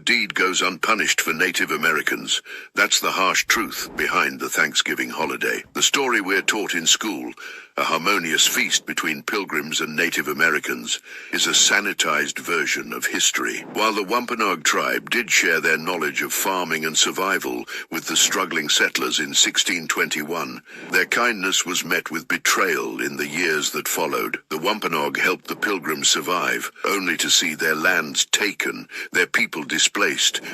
deed goes unpunished for Native Americans. That's the harsh truth behind the Thanksgiving holiday. The story we're taught in school, a harmonious feast between pilgrims and Native Americans, is a sanitized version of history. While the Wampanoag tribe did share their knowledge of farming and survival with the struggling settlers in 1621, their kindness was met with betrayal in the years that followed. The Wampanoag helped the pilgrims survive, only to see their lands taken, their people displaced,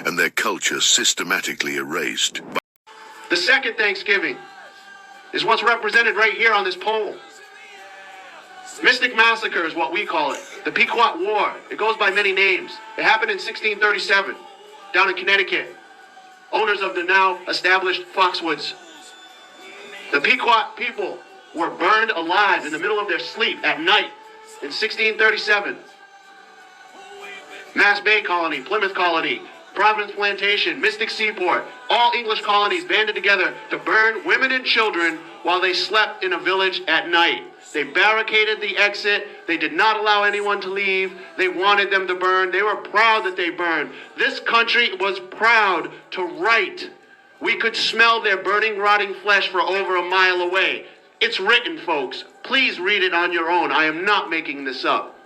and their culture systematically erased. The second Thanksgiving is what's represented right here on this pole. Mystic Massacre is what we call it. The Pequot War. It goes by many names. It happened in 1637, down in Connecticut. Owners of the now established Foxwoods. The Pequot people were burned alive in the middle of their sleep at night in 1637. Mass Bay Colony, Plymouth Colony, Providence Plantation, Mystic Seaport, all English colonies banded together to burn women and children while they slept in a village at night. They barricaded the exit. They did not allow anyone to leave. They wanted them to burn. They were proud that they burned. This country was proud to write. We could smell their burning, rotting flesh for over a mile away. It's written, folks. Please read it on your own. I am not making this up.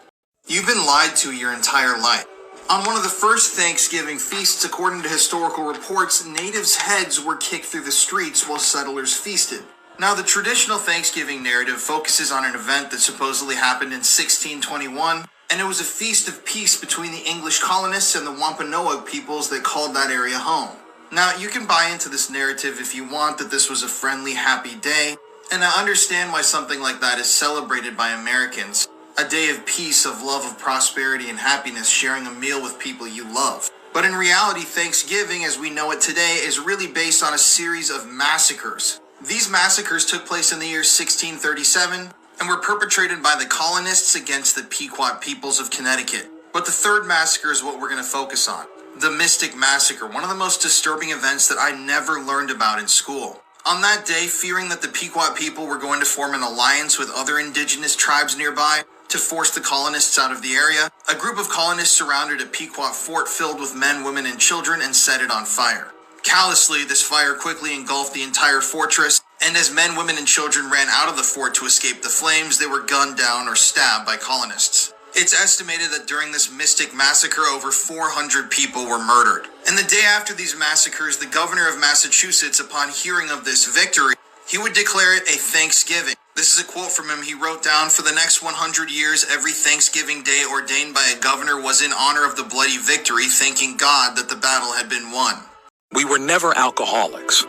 You've been lied to your entire life. On one of the first Thanksgiving feasts, according to historical reports, natives' heads were kicked through the streets while settlers feasted. Now, the traditional Thanksgiving narrative focuses on an event that supposedly happened in 1621, and it was a feast of peace between the English colonists and the Wampanoag peoples that called that area home. Now, you can buy into this narrative if you want, that this was a friendly, happy day, and I understand why something like that is celebrated by Americans. A day of peace, of love, of prosperity and happiness, sharing a meal with people you love. But in reality, Thanksgiving, as we know it today, is really based on a series of massacres. These massacres took place in the year 1637 and were perpetrated by the colonists against the Pequot peoples of Connecticut. But the third massacre is what we're going to focus on. The Mystic Massacre, one of the most disturbing events that I never learned about in school. On that day, fearing that the Pequot people were going to form an alliance with other indigenous tribes nearby to force the colonists out of the area, a group of colonists surrounded a Pequot fort filled with men, women, and children and set it on fire. Callously, this fire quickly engulfed the entire fortress, and as men, women, and children ran out of the fort to escape the flames, they were gunned down or stabbed by colonists. It's estimated that during this Mystic Massacre, over 400 people were murdered. And the day after these massacres, the governor of Massachusetts, upon hearing of this victory, he would declare it a Thanksgiving. This is a quote from him. He wrote down, "For the next 100 years, every Thanksgiving day ordained by a governor was in honor of the bloody victory, thanking God that the battle had been won." We were never alcoholics.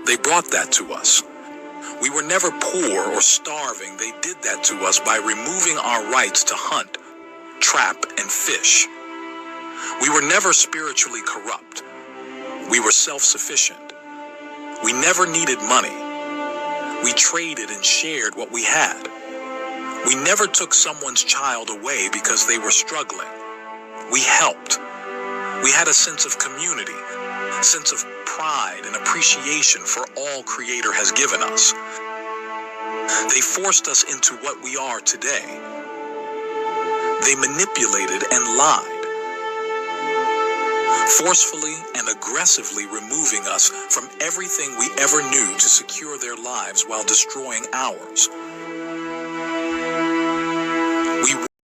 They brought that to us. We were never poor or starving. They did that to us by removing our rights to hunt, trap, and fish. We were never spiritually corrupt. We were self-sufficient. We never needed money. We traded and shared what we had. We never took someone's child away because they were struggling. We helped. We had a sense of community, sense of pride and appreciation for all Creator has given us. They forced us into what we are today. They manipulated and lied, forcefully and aggressively removing us from everything we ever knew to secure their lives while destroying ours.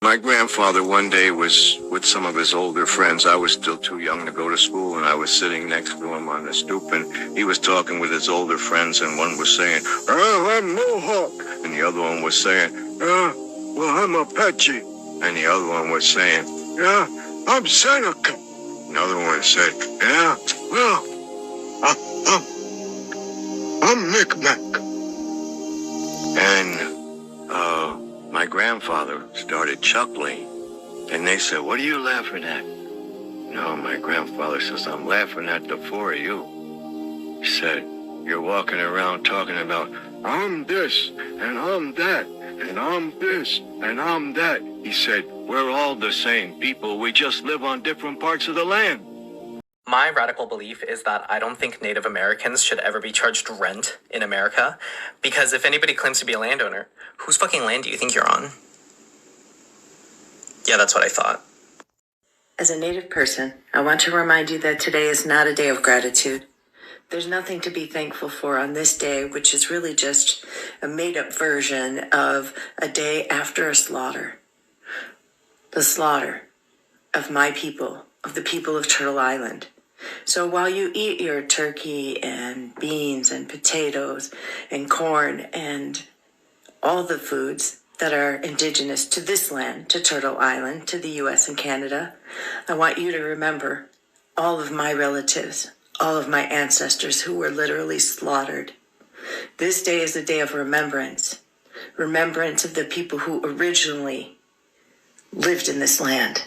My grandfather one day was with some of his older friends. I was still too young to go to school, and I was sitting next to him on the stoop, and he was talking with his older friends, and one was saying, "Oh, I'm Mohawk," and the other one was saying, "Well, I'm Apache," and the other one was saying, "Yeah, I'm Seneca." Another one said, "Yeah, well, I'm Micmac." And my grandfather started chuckling, and they said, "What are you laughing at?" No, my grandfather says, "I'm laughing at the four of you." He said, "You're walking around talking about, I'm this, and I'm that, and I'm this, and I'm that." He said, "We're all the same people. We just live on different parts of the land." My radical belief is that I don't think Native Americans should ever be charged rent in America, because if anybody claims to be a landowner, whose fucking land do you think you're on? Yeah, that's what I thought. As a Native person, I want to remind you that today is not a day of gratitude. There's nothing to be thankful for on this day, which is really just a made-up version of a day after a slaughter. The slaughter of my people, of the people of Turtle Island. So while you eat your turkey and beans and potatoes and corn and all the foods that are indigenous to this land, to Turtle Island, to the U.S. and Canada, I want you to remember all of my relatives, all of my ancestors who were literally slaughtered. This day is a day of remembrance. Remembrance of the people who originally lived in this land.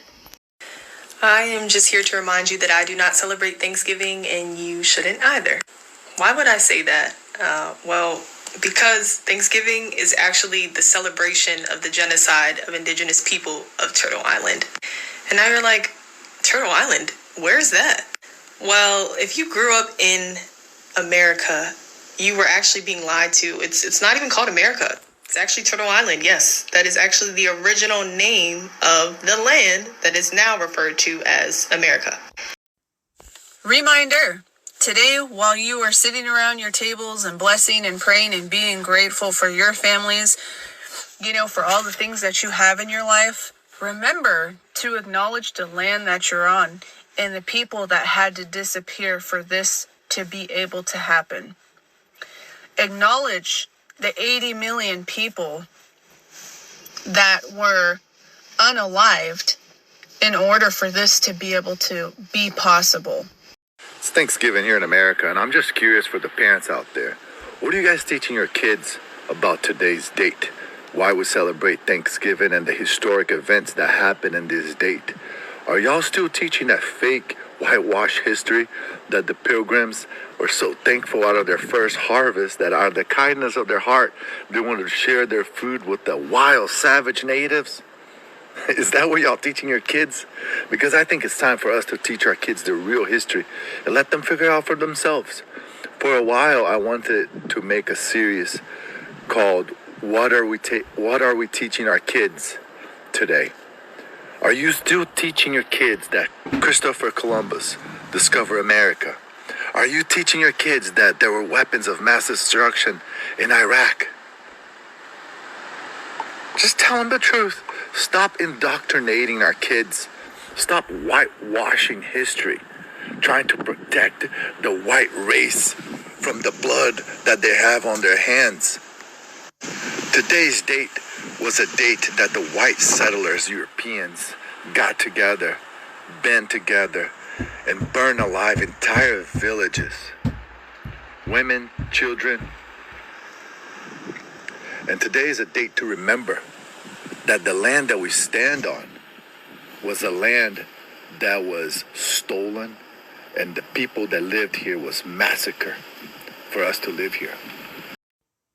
I am just here to remind you that I do not celebrate Thanksgiving, and you shouldn't either. Why would I say that? Well, because Thanksgiving is actually the celebration of the genocide of indigenous people of Turtle Island. And now you're like, Turtle Island? Where's that? Well, if you grew up in America, you were actually being lied to. It's not even called America. It's actually Turtle Island, yes. That is actually the original name of the land that is now referred to as America. Reminder, today while you are sitting around your tables and blessing and praying and being grateful for your families, for all the things that you have in your life, remember to acknowledge the land that you're on and the people that had to disappear for this to be able to happen. Acknowledge the 80 million people that were unalived in order for this to be able to be possible. It's Thanksgiving here in America, and I'm just curious for the parents out there. What are you guys teaching your kids about today's date? Why we celebrate Thanksgiving and the historic events that happen in this date? Are y'all still teaching that fake whitewash history that the Pilgrims were so thankful out of their first harvest that out of the kindness of their heart, they wanted to share their food with the wild, savage natives? Is that what y'all teaching your kids? Because I think it's time for us to teach our kids the real history and let them figure out for themselves. For a while, I wanted to make a series called What Are We Teaching Our Kids Today? Are you still teaching your kids that Christopher Columbus discovered America? Are you teaching your kids that there were weapons of mass destruction in Iraq? Just tell them the truth. Stop indoctrinating our kids. Stop whitewashing history, trying to protect the white race from the blood that they have on their hands. Today's date was a date that the white settlers, Europeans, got together, band together, and burned alive entire villages. Women, children. And today is a date to remember that the land that we stand on was a land that was stolen, and the people that lived here was massacred for us to live here.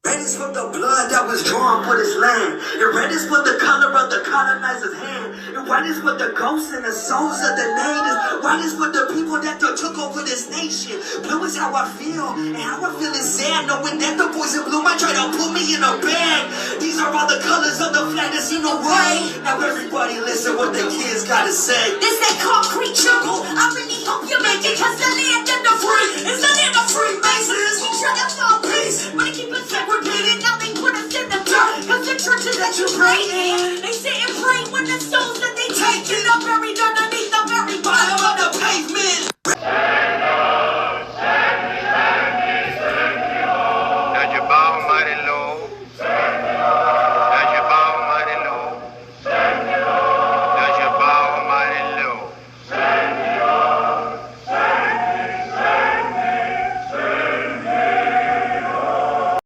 Red is for the blood that was drawn for this land. And red is for the color of the colonizer's hand. And white is for the ghosts and the souls of the natives. White is for the people that took over this nation. Blue is how I feel. And how I feel is sad, knowing that the boys in blue might try to put me in a bag. These are all the colors of the flag that's in the way. Now everybody listen what the kids gotta say. This that concrete jungle, I really hope you make it, cause the land of the free is the land of free.